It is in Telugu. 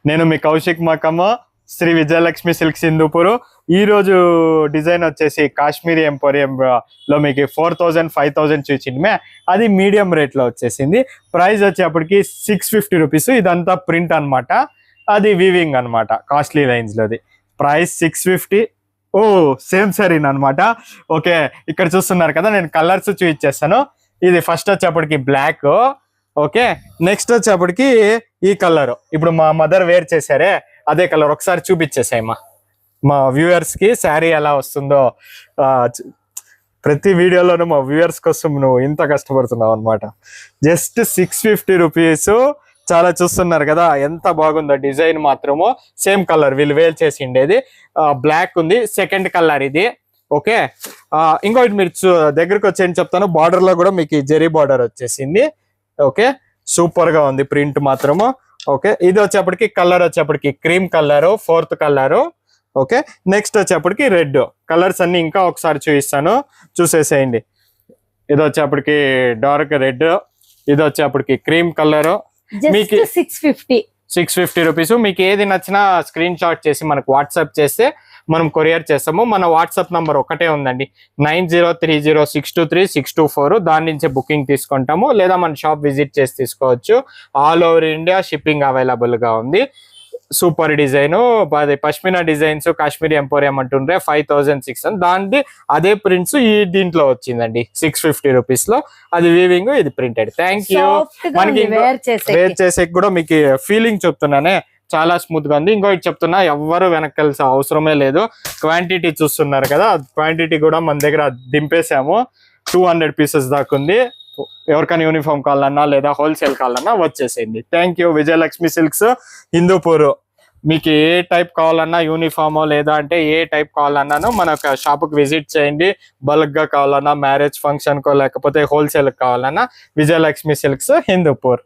నేను మీ కౌశిక్ మకమ్మ, శ్రీ విజయలక్ష్మి సిల్క్స్ హిందూపూర్. ఈ రోజు డిజైన్ వచ్చేసి కాశ్మీరీ ఎంపోరియం లో మీకు 4000 5000 చూసింది. అది మీడియం రేట్ లో వచ్చేసింది. ప్రైస్ వచ్చేప్పటికి 650 రూపీస్. ఇదంతా ప్రింట్ అన్నమాట, అది వీవింగ్ అన్నమాట, కాస్ట్లీ లైన్స్ లోది. ప్రైస్ 650. ఓ సేమ్ సరీన్ అనమాట. ఓకే, ఇక్కడ చూస్తున్నారు కదా, నేను కలర్స్ చూపించేస్తాను. ఇది ఫస్ట్ వచ్చేప్పటికి బ్లాక్. ఓకే, నెక్స్ట్ వచ్చేప్పటికి ఈ కలర్, ఇప్పుడు మా మదర్ వేర్ చేశారే అదే కలర్. ఒకసారి చూపించేసాయమ్మా మా వ్యూవర్స్ కి శారీ ఎలా వస్తుందో. ప్రతి వీడియోలోనూ మా వ్యూవర్స్ కోసం నువ్వు ఇంత కష్టపడుతున్నావు అనమాట. Just 650 rupees. చాలా చూస్తున్నారు కదా ఎంత బాగుందో డిజైన్. మాత్రము సేమ్ కలర్ వీళ్ళు వేల్ చేసి ఉండేది బ్లాక్ ఉంది. సెకండ్ కలర్ ఇది. ఓకే, ఇంకోటి మీరు దగ్గరకు వచ్చేయండి చెప్తాను. బార్డర్ లో కూడా మీకు జెరీ బార్డర్ వచ్చేసింది. ఓకే, సూపర్ గా ఉంది ప్రింట్ మాత్రము. ఓకే, ఇది వచ్చేప్పటికి కలర్ వచ్చేప్పటికి cream colour, fourth colour. Okay, next వచ్చేప్పటికి రెడ్. కలర్స్ అన్ని ఇంకా ఒకసారి చూపిస్తాను, చూసేసేయండి. ఇది వచ్చేప్పటికి డార్క్ రెడ్, ఇది వచ్చేప్పటికి క్రీమ్ కలర్. మీకు 650 రూపీస్. మీకు ఏది నచ్చినా స్క్రీన్ షాట్ చేసి మనకు వాట్సాప్ చేస్తే మనం కొరియర్ చేస్తాము. మన వాట్సాప్ నంబర్ ఒకటే ఉందండి, 9030623624. దాని నుంచే బుకింగ్ తీసుకుంటాము, లేదా మన షాప్ విజిట్ చేసి తీసుకోవచ్చు. All over India shipping available గా ఉంది. సూపర్ డిజైన్, అది పష్మినా డిజైన్స్, కాశ్మీరీ ఎంపోరియం అంటుండ్రే 5600. దాని అదే ప్రింట్స్ ఈ దీంట్లో వచ్చిందండి 650 రూపీస్ లో. అది వీవింగ్, ఇది ప్రింటెడ్. Thank you. మనకి వేర్ చేసే కూడా మీకు ఫీలింగ్ చెప్తున్నానే, చాలా స్మూత్ గా ఉంది. ఇంకోటి చెప్తున్నా, ఎవ్వరు వెనకాల్సిన అవసరమే లేదు. క్వాంటిటీ చూస్తున్నారు కదా, క్వాంటిటీ కూడా మన దగ్గర దింపేసాము. 200 పీసెస్ దాకా ఉంది. ఎవరికైనా యూనిఫామ్ కావాలన్నా లేదా హోల్సేల్ కావాలన్నా వచ్చేసేయండి. Thank you. Vijayalakshmi silks Hindupur. మీకు ఏ టైప్ కావాలన్నా, యూనిఫామ్ లేదా అంటే ఏ టైప్ కావాలన్నాను మన షాప్కి విజిట్ చేయండి. బల్క్ గా కావాలన్నా, మ్యారేజ్ ఫంక్షన్ కో లేకపోతే హోల్సేల్ కావాలన్నా విజయలక్ష్మి సిల్క్స్ హిందూపూర్.